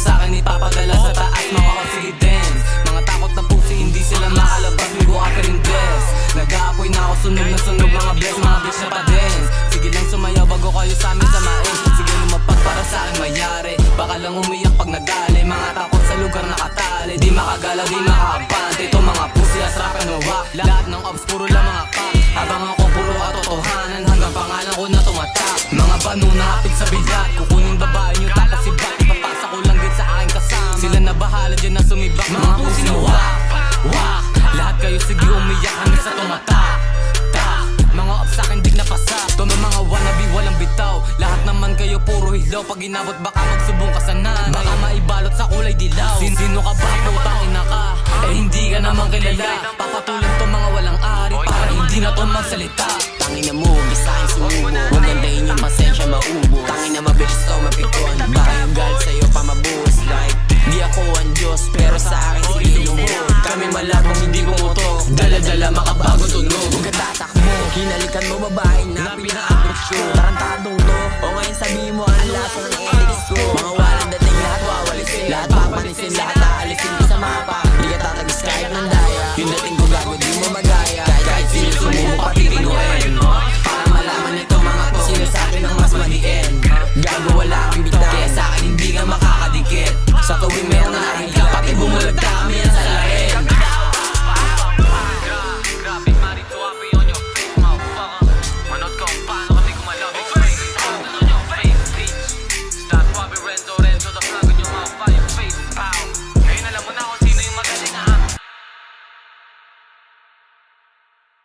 sa'kin ipapadala sa taas. Mga sige dance, mga takot na pusi hindi sila makalabas. Migo apering dress, nag-aapoy na ako sunog na sunog. Mga bless, mga bitch na pa-dance. Sige lang sumayaw bago kayo sa amin samain. Sige lumapag para sa'kin mayari. Baka lang umiyak pag nagali. Mga takot sa lugar nakatali. Di makagala, di makakapante. Ito mga pusi asrap and wak. Lahat ng obs puro lang mga kak. Habang ako puro katotohanan, hanggang pangalan ko na tumatak. Mga banu na hapit sa bilat. Kukunin babae nyo tapos si Bat. Ipapasa ko lang din sa aking kasama. Sila na bahala dyan na sumibak. Mga pusi na wak, wak. Lahat kayo sige umiyak hanggang sa tumatak. Tak, mga ops sa'kin dig na pasa. Ito na mga wannabe walang bitaw. Lahat naman kayo puro hilaw. Pag inabot baka magsubong ka sa nanay. Baka maibalot sa kulay dilaw. Sino ka ba? Putang ina ka. Eh hindi ka naman kilala. Papatulan to mga walang ari. Para hindi na to magsalita. Tangina mo, bisahin sumubo. Huwag gandahin yung pasensya maubo. Tangina mabilis to mapikon. Baka yung galit sa'yo